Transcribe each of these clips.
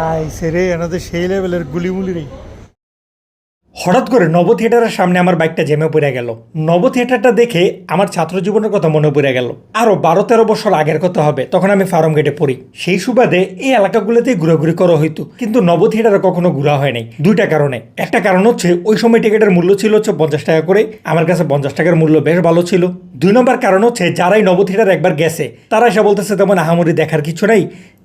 আইসে রে এনাদের সেই লেভেলের গুলিমুলি রে। হঠাৎ করে নব থিয়েটারের সামনে আমার বাইকটা জেমে পড়ে গেল। নব থিয়েটারটা দেখে আমার ছাত্র জীবনের কথা মনে পড়ে গেল। আরও 12-13 বছর আগের কথা হবে, তখন আমি ফার্ম গেটে পড়ি। সেই সুবাদে এই এলাকাগুলোতেই ঘোরাঘুরি করা হইতো, কিন্তু নব থিয়েটারে কখনো ঘোরা হয় নাই দুইটা কারণে। একটা কারণ হচ্ছে ওই সময় টিকিটের মূল্য ছিল হচ্ছে 50 টাকা করে, আমার কাছে 50 টাকার মূল্য বেশ ভালো ছিল। 2 নম্বর কারণ হচ্ছে যারাই নব থিয়েটার একবার গেছে তারা এসে বলতেছে তেমন আহামরি দেখার কিছু নাই,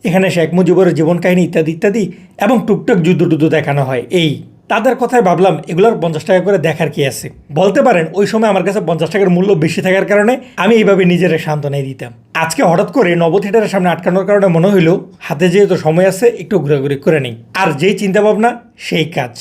এখানে শেখ মুজিবের জীবন কাহিনী ইত্যাদি ইত্যাদি এবং টুকটাক যুদ্ধ টুদ্ধ দেখানো হয়। এই তাদের কথায় ভাবলাম এগুলোর 50 টাকা করে দেখার কি আছে। বলতে পারেন ওই সময় আমার কাছে 50 টাকার মূল্য বেশি থাকার কারণে আমি এইভাবে নিজের সান্ত্বনাই দিতাম। আজকে হঠাৎ করে নব থিয়েটারের সামনে আটকানোর কারণে মনে হইলো হাতে যেহেতু সময় আছে একটু ঘোরাঘুরি করে নিই, আর যেই চিন্তা ভাবনা সেই কাজ।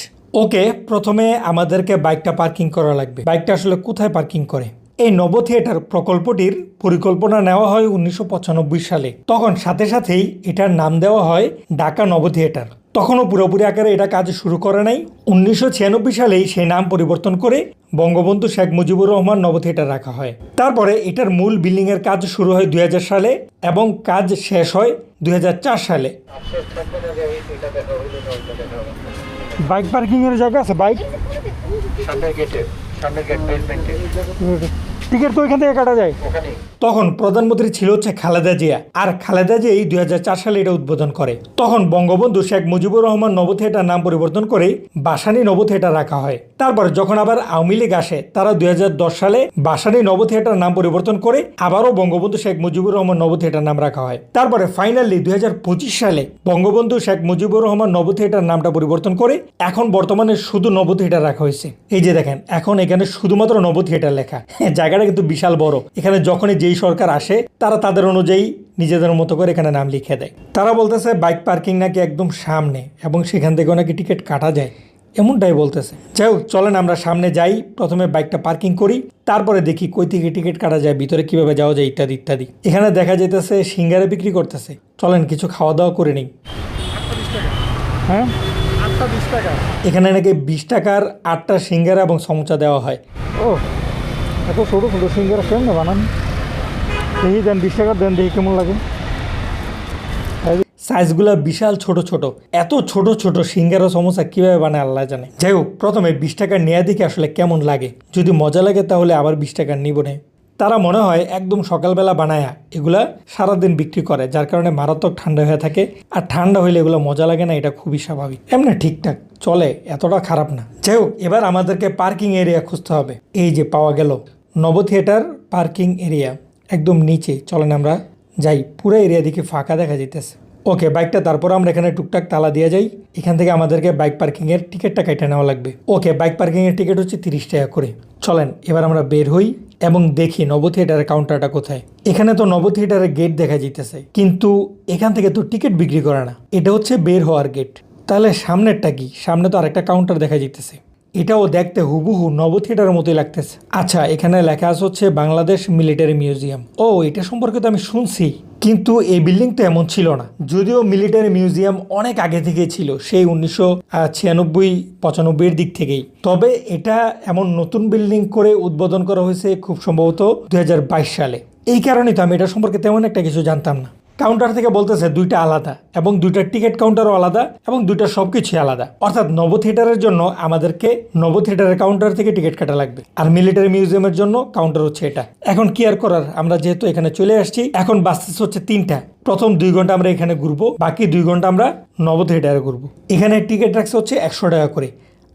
ওকে, প্রথমে আমাদেরকে বাইকটা পার্কিং করা লাগবে। বাইকটা আসলে কোথায় পার্কিং করে? এই নব থিয়েটার প্রকল্পটির পরিকল্পনা নেওয়া হয় 1995 সালে। তখন সাথে সাথেই এটার নাম দেওয়া হয় ঢাকা নব থিয়েটার। তখনও পুরোপুরি আকারে এটা কাজ শুরু করে নাই। 1996 সালেই সেই নাম পরিবর্তন করে বঙ্গবন্ধু শেখ মুজিবুর রহমান নব থিয়েটার রাখা হয়। তারপরে এটার মূল বিল্ডিংয়ের কাজ শুরু হয় 2000 সালে এবং কাজ শেষ হয় 2004 সালে। বাইক পার্কিং এর জায়গা আছে? বাইক সামনের গেটে, সামনের গেট বেসমেন্টে টিকিট তো এখান থেকে কাটা যায়। ওখানে তখন প্রধানমন্ত্রী ছিল হচ্ছে খালেদা জিয়া, আর খালেদা জিয়াই 2004 সালে এটা উদ্বোধন করে। তখন বঙ্গবন্ধু শেখ মুজিবুর রহমান নব থিয়েটার নাম পরিবর্তন করে বাসানী নব থিয়েটার রাখা হয়। তারপর যখন আবার আওয়ামী লীগ আসে তারা 2010 সালে বাসানী নব থিয়েটার নাম পরিবর্তন করে আবারও বঙ্গবন্ধু শেখ মুজিবুর রহমান নব থিয়েটার নাম রাখা হয়। তারপরে ফাইনালি 2025 সালে বঙ্গবন্ধু শেখ মুজিবুর রহমান নব থিয়েটার নামটা পরিবর্তন করে এখন বর্তমানে শুধু নব থিয়েটার রাখা হয়েছে। এই যে দেখেন এখন এখানে শুধুমাত্র নব থিয়েটার লেখা। জায়গাটা কিন্তু বিশাল বড়। এখানে যখনই যেই সরকার আসে তারা তাদের অনুযায়ী নিজেদের মতো করে এখানে নাম লিখে দেয়। তারা বলতেছে বাইক পার্কিং নাকি একদম সামনে এবং সেখান থেকেও নাকি টিকিট কাটা যায়, এমনটাই বলতেছে। যাই হোক, চলেন আমরা সামনে যাই, প্রথমে বাইকটা পার্কিং করি, তারপরে দেখি কই থেকে টিকিট কাটা যায়, ভিতরে কিভাবে যাওয়া যায় ইত্যাদি ইত্যাদি। এখানে দেখা যেতেছে সিঙ্গারা বিক্রি করতেছে, চলেন কিছু খাওয়া দাওয়া করে নিই। হ্যাঁ, 8টা 20 টাকা। এখানে নাকি 20 টাকার 8টা সিঙ্গারা এবং সমোসা দেওয়া হয়। ও এত ছোটো ছোটো সিঙ্গারা কেমন বানান? দেখি দেন 20 টাকা দেন, দেখি কেমন লাগে। সাইজগুলো বিশাল ছোট ছোট, এত ছোট ছোট সিঙ্গারা সমোসা কিভাবে বানায় আল্লাহ জানে। যাই হোক, প্রথমে 20 টাকা নেওয়া দেখে আসলে কেমন লাগে, যদি মজা লাগে তাহলে আবার 20 টাকা নিব না। তারা মনে হয় একদম সকালবেলা বানায়া এগুলা সারাদিন বিক্রি করে, যার কারণে মারাত্মক ঠান্ডা হয়ে থাকে, আর ঠান্ডা হইলে এগুলো মজা লাগে না, এটা খুবই স্বাভাবিক। এমনি ঠিকঠাক চলে, এতটা খারাপ না। যাই হোক, এবার আমাদেরকে পার্কিং এরিয়া খুঁজতে হবে। এই যে পাওয়া গেল নব থিয়েটার পার্কিং এরিয়া, একদম নিচে। চলেন আমরা যাই, পুরো এরিয়া দিকে ফাঁকা দেখা যেতেছে। ওকে, বাইকটা তারপর আমরা এখানে টুকটাক তালা দিয়ে যাই। এখান থেকে আমাদেরকে বাইক পার্কিংয়ের টিকিটটা কেটে নেওয়া লাগবে। ওকে, বাইক পার্কিংয়ের টিকিট হচ্ছে 30 টাকা করে। চলেন এবার আমরা বের হই এবং দেখি নব থিয়েটারের কাউন্টারটা কোথায়। এখানে তো নব থিয়েটারের গেট দেখা যেতেছে, কিন্তু এখান থেকে তো টিকিট বিক্রি করে না, এটা হচ্ছে বের হওয়ার গেট। তাহলে সামনেরটা কি? সামনে তো আরেকটা কাউন্টার দেখা যেতেছে, এটাও দেখতে হুবহু নব থিয়েটারের মতোই লাগতেছে। আচ্ছা, এখানে লেখা আছে হচ্ছে বাংলাদেশ মিলিটারি মিউজিয়াম। ও, এটা সম্পর্কে তো আমি শুনছি, কিন্তু এই বিল্ডিং তো এমন ছিল না। যদিও মিলিটারি মিউজিয়াম অনেক আগে থেকে ছিল, সেই 1996-95 দিক থেকেই। তবে এটা এমন নতুন বিল্ডিং করে উদ্বোধন করা হয়েছে খুব সম্ভবত 2022 সালে। এই কারণেই তো আমি এটা সম্পর্কে তেমন একটা কিছু জানতাম না। কাউন্টার থেকে বলতেছে 2টা আলাদা, এবং 2টার টিকিট কাউন্টারও আলাদা, এবং 2টার সবকিছুই আলাদা। অর্থাৎ নব থিয়েটারের জন্য আমাদেরকে নব থিয়েটারের কাউন্টার থেকে টিকিট কাটা লাগবে, আর মিলিটারি মিউজিয়ামের জন্য কাউন্টার হচ্ছে এটা। এখন কি আর করার, আমরা যেহেতু এখানে চলে আসছি, এখন বাসেস হচ্ছে 3টা। প্রথম 2 ঘন্টা আমরা এখানে ঘুরবো, বাকি 2 ঘন্টা আমরা নব থিয়েটারে ঘুরবো। এখানে টিকিট রাখছে হচ্ছে 100 টাকা করে,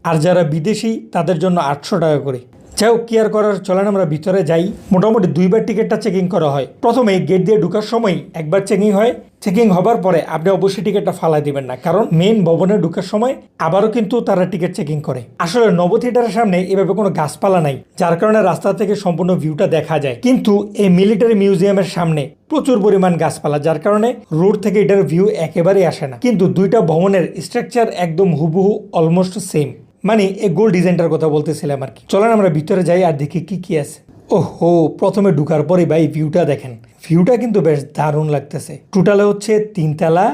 আর যারা বিদেশি তাদের জন্য 800 টাকা করে। যাই হোক, কি আর করার, চলেন আমরা ভিতরে যাই। মোটামুটি 2বার টিকিটটা চেকিং করা হয়। প্রথমে গেট দিয়ে ঢোকার সময় একবার চেকিং হয়। চেকিং হবার পরে আপনি অবশ্যই টিকিটটা ফালাই দিবেন না, কারণ মেন ভবনে ঢোকার সময় আবারও কিন্তু তারা টিকিট চেকিং করে। আসলে নব থিয়েটারের সামনে এভাবে কোনো গাছপালা নাই, যার কারণে রাস্তা থেকে সম্পূর্ণ ভিউটা দেখা যায়। কিন্তু এই মিলিটারি মিউজিয়ামের সামনে প্রচুর পরিমাণ গাছপালা, যার কারণে রোড থেকে এটার ভিউ একেবারেই আসে না। কিন্তু 2টা ভবনের স্ট্রাকচার একদম হুবহু অলমোস্ট সেম, মানে এই গোল ডিজাইনটার কথা বলতেছিলাম আর কি। চলেন আমরা ভিতরে যাই আর দেখি কি কি আছে। ওহো, প্রথমে ঢুকার পরে ভাই ভিউটা দেখেন, ভিউটা কিন্তু বেশ দারুণ লাগতেছে। টোটালে হচ্ছে 3 তালা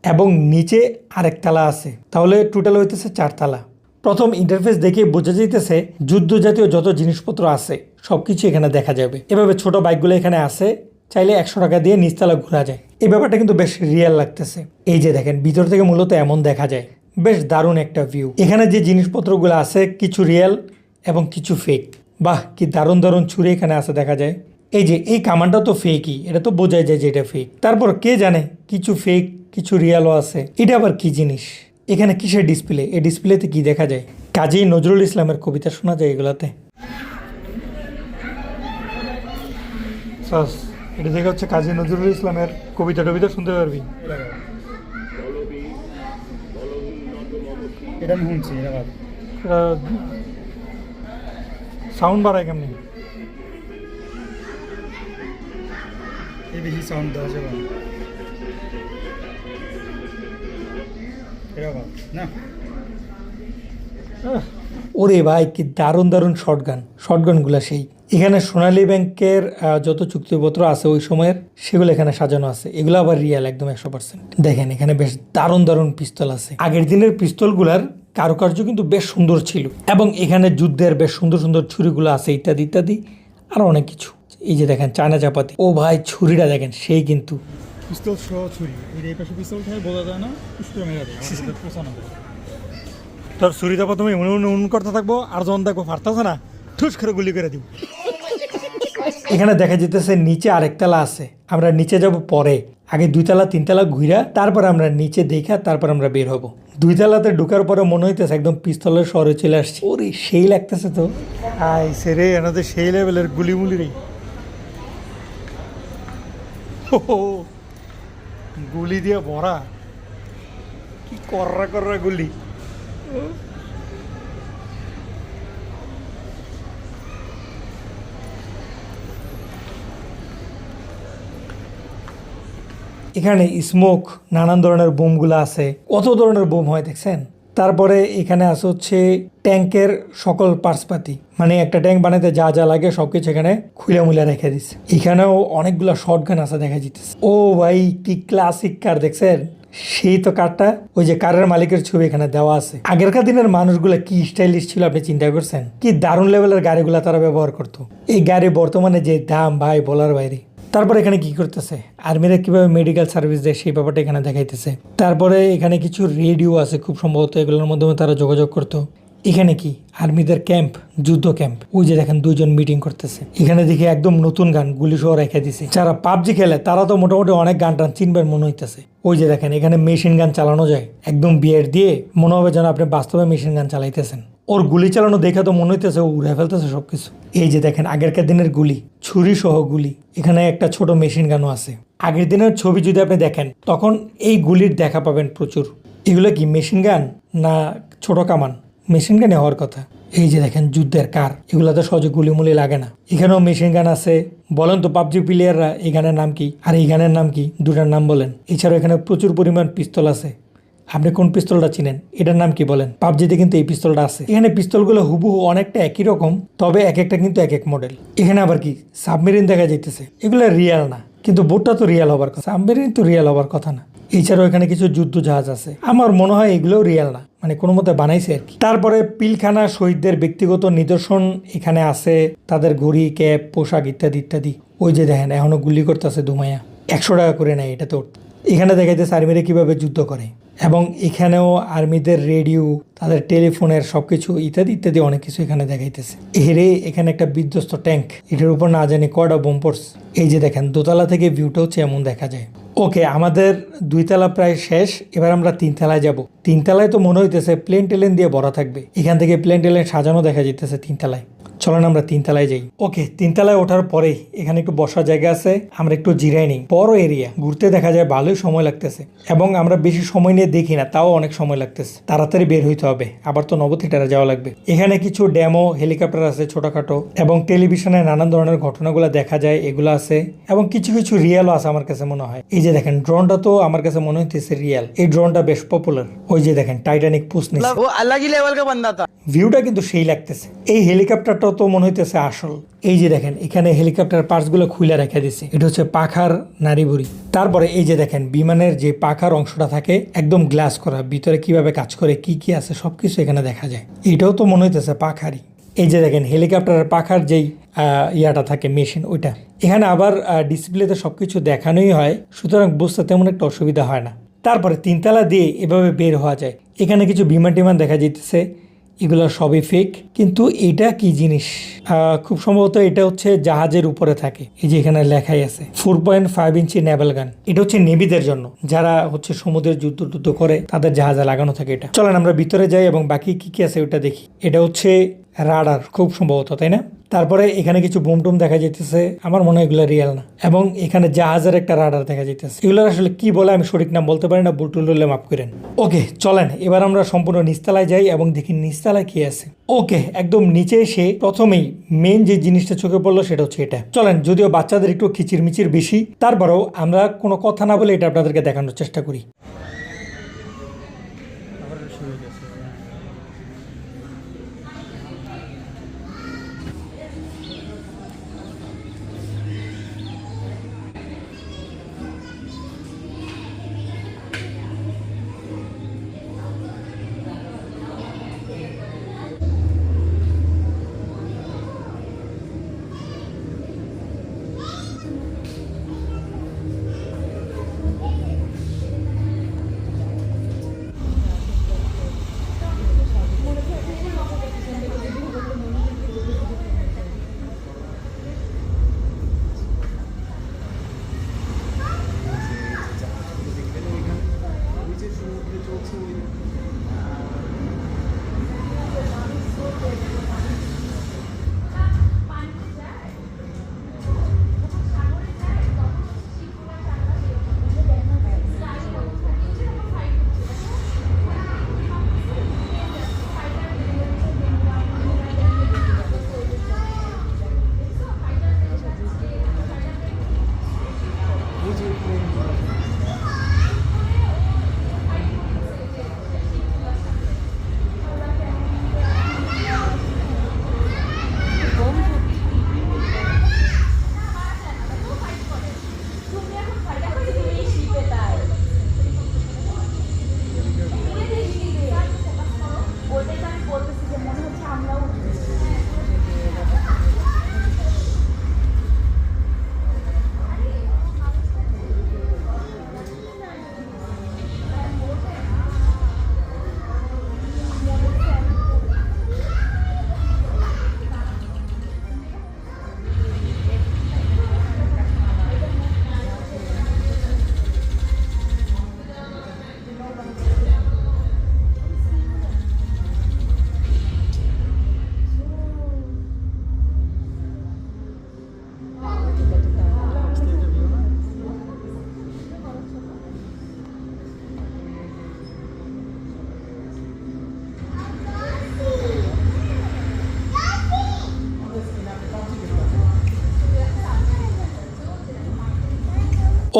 এবং নিচে আরেক তালা আছে, তাহলে টোটাল হইতেছে 4 তালা। প্রথম ইন্টারফেস দেখে বোঝা যাইতেছে যুদ্ধ জাতীয় যত জিনিসপত্র আছে সবকিছু এখানে দেখা যাবে। এভাবে ছোট বাইকগুলো এখানে আছে, চাইলে 100 টাকা দিয়ে নিচতলা ঘোরা যায়। এই ব্যাপারটা কিন্তু বেশ রিয়েল লাগতেছে। এই যে দেখেন ভিতর থেকে মূলত এমন দেখা যায়, বেশ দারুণ একটা ভিউ। এখানে যে জিনিসপত্রগুলো আছে কিছু রিয়েল এবং কিছু ফেক। বাহ, কি দারুণ দারুণ ছুরি এখানে আছে দেখা যায়। এই যে এই কামানটা তো ফেকই, এটা তো বোঝাই যায় যে এটা ফেক। তারপর কে জানে কিছু ফেক কিছু রিয়েলও আছে। এটা আবার কি জিনিস? এখানে কিসের ডিসপ্লে? এই ডিসপ্লেতে কি দেখা যায়? কাজী নজরুল ইসলামের কবিতা শোনা যায় এগুলাতে। এটা দেখে হচ্ছে কাজী নজরুল ইসলামের কবিতা টবিতা শুনতে পারবি। এটা আমি শুনছি, এটা সাউন্ড বাড়ায় কেমনি? এই বেশি সাউন্ড দেওয়া যাবে না। ওরে ভাই, কি দারুণ দারুণ শর্টগানগুলো সেই। এখানে সোনালী ব্যাংকের যত চুক্তিপত্র আছে ওই সময়ের, সেগুলো এখানে সাজানো আছে। এগুলো আবার রিয়েল একদম 100%। দেখেন এখানে বেশ দারুণ দারুণ পিস্তল আছে। আগের দিনের পিস্তলগুলার কারুকার্য কিন্তু বেশ সুন্দর ছিল, এবং এখানে যুদ্ধের বেশ সুন্দর সুন্দর ছুরিগুলো আছে ইত্যাদি ইত্যাদি আরো অনেক কিছু। এই যে দেখেন চায়না চাপাতি। ও ভাই, ছুরিটা দেখেন সেই কিন্তু পিস্তল সহ ছুরি। এই পাশে পিস্তল থাকে বোঝা যায় না, পিস্তল মেরা দেয় পোষানো। তোর ছুরিটা প্রথমে উন করতে থাকবো, আর যখন দেখবো ফারতেছে না ঠুস করে গুলি করে দিব। এখানে দেখা যেতেছে নিচে আরেকতলা আছে। আমরা নিচে যাব পরে, আগে 2 তলা 3 তলা ঘুরা তারপর আমরা নিচে দেখা তারপর আমরা বের হব। 2 তলাতে ঢুকার পরে মনে হইতেছে একদম পিস্তলের শহরে চলে আসছে। ওরে সেই লাগতেছে তো। আই সেরে এনাদের সেই লেভেলের গুলিমুলি রে। গুলি দিয়ে ভরা, কি কররা গুলি। এখানে স্মোক, নানান ধরনের বোমগুলো আছে। কত ধরনের বোম হয় দেখছেন। তারপরে এখানে আছে হচ্ছে ট্যাঙ্কের সকল পার্টসপাতি, মানে একটা ট্যাঙ্ক বানাতে যা যা লাগে সবকিছু এখানে খুলে মুলে রেখে দিচ্ছে। এখানেও অনেকগুলো শর্টগান আছে দেখা যাচ্ছে। ও ভাই, কি ক্লাসিক কার দেখছেন। সেই তো কারটা, ওই যে কারের মালিকের ছবি এখানে দেওয়া আছে। আগেরকার দিনের মানুষগুলা কি স্টাইলিশ ছিল আপনি চিন্তা করছেন। কি দারুণ লেভেলের গাড়িগুলা তারা ব্যবহার করতো। এই গাড়ি বর্তমানে যে দাম ভাই বলার বাইরে। তারপরে এখানে কি করতেছে, আর্মিরা কিভাবে মেডিকেল সার্ভিস দেয় সেই ব্যাপারটা এখানে দেখাইতেছে। তারপরে এখানে কিছু রেডিও আছে, খুব সম্ভবত এগুলোর মাধ্যমে তারা যোগাযোগ করতো। এখানে কি আর্মিদের ক্যাম্প, যুদ্ধ ক্যাম্প। ওই যে দেখেন 2 জন মিটিং করতেছে। এখানে দেখে একদম নতুন গান গুলি সহ রেখে দিছে। যারা পাবজি খেলে তারা তো মোটামুটি অনেক গান টান চিনবেন মনে হইতেছে। ওই যে দেখেন এখানে মেশিন গান চালানো যায়, একদম বিয়ার দিয়ে মনে হবে যেন আপনি বাস্তবে মেশিন গান চালাইতেছেন। ওর গুলি চালানো দেখে তো মনে হইতেছে ও উড়ে ফেলতেছে সবকিছু। এই যে দেখেন আগেরকার দিনের গুলি, ছুরি সহ গুলি। এখানে একটা ছোট মেশিন গানও আছে। আগের দিনের ছবি যদি আপনি দেখেন তখন এই গুলির দেখা পাবেন প্রচুর। এগুলো কি মেশিন গান না ছোট কামান? মেশিন গানে হওয়ার কথা। এই যে দেখেন যুদ্ধের কার, এগুলাতে সহজে গুলিমুলি লাগে না। এখানেও মেশিন গান আছে। বলেন তো পাবজি প্লেয়াররা এই গানের নাম কি আর এই গানের নাম কি, দুটার নাম বলেন। এছাড়াও এখানে প্রচুর পরিমাণ পিস্তল আছে। আপনি কোন পিস্তলটা চিনেন, এটার নাম কি বলেন? পাবজিতে কিন্তু এই পিস্তলটা আছে। এখানে পিস্তলগুলো হুবহু অনেকটা একই রকম, তবে এক একটা কিন্তু এক এক মডেল। এখানে আবার কি সাবমেরিন দেখা যাইতেছে। এগুলো রিয়েল না, কিন্তু বোটটা তো রিয়েল হবার কথা, সাবমেরিন তো রিয়েল হবার কথা না। এছাড়াও এখানে কিছু যুদ্ধ জাহাজ আছে। আমার মনে হয় এগুলোও রিয়েল না, মানে কোনো মতে বানাইছে আর কি। তারপরে পিলখানা শহীদদের ব্যক্তিগত নিদর্শন এখানে আছে, তাদের ঘড়ি, ক্যাপ, পোশাক ইত্যাদি ইত্যাদি। ওই যে দেখেন এখনো গুলি করতেছে ধুমাইয়া, 100 টাকা করে নেয় এটা তো। এখানে দেখাইতেছে আর্মিরা কিভাবে যুদ্ধ করে, এবং এখানেও আর্মিদের রেডিও, তাদের টেলিফোনের সবকিছু ইত্যাদি ইত্যাদি অনেক কিছু এখানে দেখাইতেছে। এরে এখানে একটা বিধ্বস্ত ট্যাঙ্ক, এটার উপর না জানি কয়টা বোম পড়ছে। এই যে দেখেন দোতলা থেকে ভিউটা হচ্ছে এমন দেখা যায়। ওকে, আমাদের 2 তলা প্রায় শেষ। এবার আমরা 3 তলায় যাব। 3 তলায় তো মনে হইতেছে প্লেন টেলেন দিয়ে ভরা থাকবে। এখান থেকে প্লেন টেলেন সাজানো দেখা যেতেছে 3 তলায়। চলেন আমরা 3 তলায় যাই। ওকে, 3 তলায় ওঠার পরেই এখানে একটু বসার জায়গা আছে, আমরা একটু জিরাই নিই। বড় এরিয়া, ঘুরতে দেখা যায় ভালোই সময় লাগতেছে, এবং আমরা বেশি সময় নিয়ে দেখি না, তাও অনেক সময় লাগতেছে। তাড়াতাড়ি বের হইতে হবে, আবার তো নব থিয়েটারে যাওয়া লাগবে। এখানে কিছু ডেমো হেলিকপ্টার আছে ছোটখাটো, এবং টেলিভিশনে নানান ধরনের ঘটনাগুলো দেখা যায়, এগুলো আছে। এবং কিছু কিছু রিয়েলও আছে আমার কাছে মনে হয়। এই যে দেখেন ড্রোনটা তো আমার কাছে মনে হইতেছে রিয়েল। এই ড্রোনটা বেশ পপুলার। ওই যে দেখেন টাইটানিক পুষনি, ভিউটা কিন্তু সেই লাগতেছে। এই হেলিকপ্টারটাও তো মনে হইতেছে আসল। এই যে দেখেন এখানে হেলিকপ্টার পার্টস গুলো খুলে রেখে দিছে। এটা হচ্ছে পাখার নাড়িভুড়ি। তারপরে এই যে দেখেন বিমানের যে পাখার অংশটা থাকে একদম গ্লাস করা, ভিতরে কিভাবে কাজ করে, কি কি আছে সবকিছু এখানে দেখা যায়। এটাও তো মনে হইতেছে পাখারই। এই যে দেখেন হেলিকপ্টারের পাখার যেই ইয়াটা থাকে মেশিন ওইটা। এখানে আবার ডিসপ্লেতে সব কিছু দেখানোই হয়, সুতরাং বুঝতে তেমন একটা অসুবিধা হয় না। তারপরে 3 তলা দিয়ে এভাবে বের হওয়া যায়। এখানে কিছু বিমান টিমান দেখা যাইতেছে, এগুলো সবই ফেক। কিন্তু এটা কি জিনিস, খুব সম্ভবত এটা হচ্ছে জাহাজের উপরে থাকে। এই যে এখানে লেখাই আছে 4.5 ইঞ্চি নেভেল গান। এটা হচ্ছে নেভিদের জন্য, যারা হচ্ছে সমুদ্রের যুদ্ধ করে তাদের জাহাজে লাগানো থাকে এটা। চলেন আমরা ভিতরে যাই এবং বাকি কি কি আছে ওটা দেখি। এটা হচ্ছে রাডার খুব সম্ভবত, তাই না? তারপরে এখানে কিছু বুমটুম দেখা যাইতেছে, আমার মনে হয় এগুলো রিয়েল না। এবং এখানে জাহাজের একটা রাডার দেখা যাইতেছে। এগুলোর আসলে কি বলে আমি সঠিক নাম বলতে পারি না, বুলটুল হলে মাফ করেন। ওকে চলেন এবার আমরা সম্পূর্ণ নিচতলায় যাই এবং দেখি নিচতলায় কি আছে। ওকে একদম নিচে এসে প্রথমেই মেন যে জিনিসটা চোখে পড়লো সেটা হচ্ছে এটা। চলেন, যদিও বাচ্চাদের একটু কিচিরমিচির বেশি, তারপরেও আমরা কোনো কথা না বলে এটা আপনাদেরকে দেখানোর চেষ্টা করি।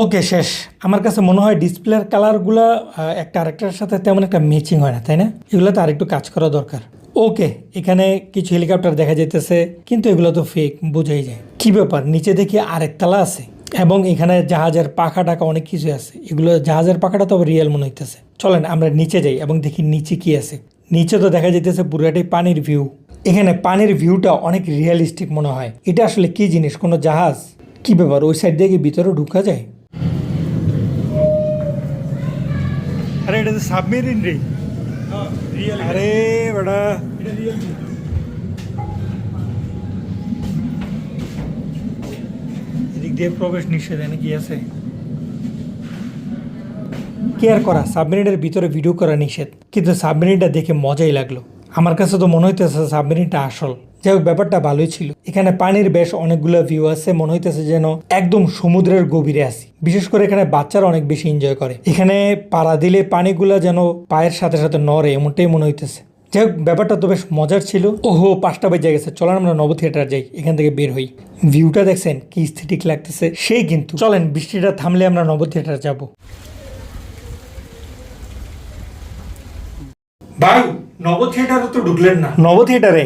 ওকে শেষ। আমার কাছে মনে হয় ডিসপ্লের কালারগুলো একটা আরেকটার সাথে তেমন একটা ম্যাচিং হয় না, তাই না? এগুলোতে আরেকটু কাজ করা দরকার। ওকে এখানে কিছু হেলিকপ্টার দেখা যাইতেছে, কিন্তু এগুলো তো ফেক, বোঝাই যায়। কি ব্যাপার, নিচে দেখি আরেকতলা আছে এবং এখানে জাহাজের পাখা টাকা অনেক কিছু আছে। এগুলো জাহাজের পাখাটা তো রিয়েল মনে হইতেছে। চলেন আমরা নিচে যাই এবং দেখি নিচে কি আছে। নিচে তো দেখা যাইতেছে পুরোটাই পানির ভিউ। এখানে পানির ভিউটা অনেক রিয়েলিস্টিক মনে হয়। এটা আসলে কি জিনিস, কোনো জাহাজ? কি ব্যাপার, ওই সাইড দিয়ে কি ভিতরে ঢুকা যায়? আরে এটা তো সাবমেরিন রে। আরে বড়া, এদিক দিয়ে প্রবেশ নিষেধ, নাকি আছে? কেয়ার করা সাবমেরিনের ভিতরে ভিডিও করা নিষেধ, কিন্তু সাবমেরিনটা দেখে মজাই লাগলো। আমার কাছে তো মনে হইতেছে সাবমেরিনটা আসল। যাই হোক, ব্যাপারটা ভালোই ছিল। এখানে পানির বেশ অনেকগুলো ভিউ আছে, মনে হইতেছে যেন একদম সমুদ্রের গভীরে আছি। বিশেষ করে এখানে বাচ্চারা অনেক বেশি এনজয় করে। এখানে পাড়া দিলে পানিগুলা যেন পায়ের সাথে সাথে নড়ে, এমনটাই মনে হইতেছে। যাই হোক, ব্যাপারটা তো বেশ মজার ছিল। ওহো 5টা বেজে গেছে, চলেন আমরা নব থিয়েটার যাই, এখান থেকে বের হই। ভিউটা দেখছেন কি স্থিতিক লাগতেছে সেই, কিন্তু চলেন বৃষ্টিটা থামলে আমরা নব থিয়েটার যাব। ভাই নব থিয়েটারে তো ঢুকলেন না। নব থিয়েটারে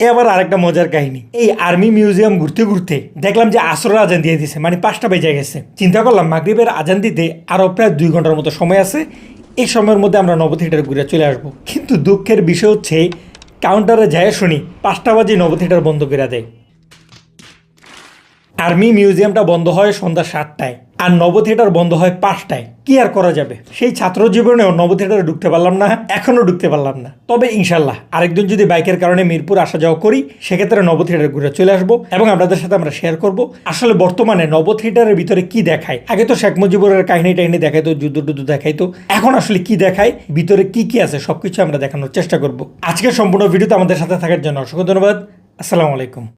এ আবার আরেকটা মজার কাহিনী। এই আর্মি মিউজিয়াম ঘুরতে ঘুরতে দেখলাম যে আসরের আজান দিয়ে দিছে, মানে 5টা বেজে গেছে। চিন্তা করলাম মাগরিবের আজান দিতে আরো প্রায় 2 ঘন্টার মতো সময় আছে। এই সময়ের মধ্যে আমরা নব থিয়েটার ঘুরে চলে আসবো। কিন্তু দুঃখের বিষয় হচ্ছে কাউন্টারে যায় শুনি 5টা বাজে নব থিয়েটার বন্ধ করে দেয়। আর্মি মিউজিয়ামটা বন্ধ হয় সন্ধ্যা 7টায়, আর নব থিয়েটার বন্ধ হয় 5টায়। কি আর করা যাবে, সেই ছাত্র জীবনেও নব থিয়েটারে ঢুকতে পারলাম না, এখনো ঢুকতে পারলাম না। তবে ইনশাল্লাহ আরেকদিন যদি বাইকের কারণে মিরপুর আসা যাওয়া করি, সেক্ষেত্রে নব থিয়েটার ঘুরে চলে আসবো এবং আপনাদের সাথে আমরা শেয়ার করব আসলে বর্তমানে নব থিয়েটারের ভিতরে কি দেখায়। আগে তো শেখ মুজিবুরের কাহিনী টাহিনী দেখাইতো, যুদ্ধ টুদ্ধ দেখাইতো, এখন আসলে কি দেখায়, ভিতরে কি কি আছে সবকিছু আমরা দেখানোর চেষ্টা করব। আজকের সম্পূর্ণ ভিডিওতে আমাদের সাথে থাকার জন্য অসংখ্য ধন্যবাদ। আসসালামু আলাইকুম।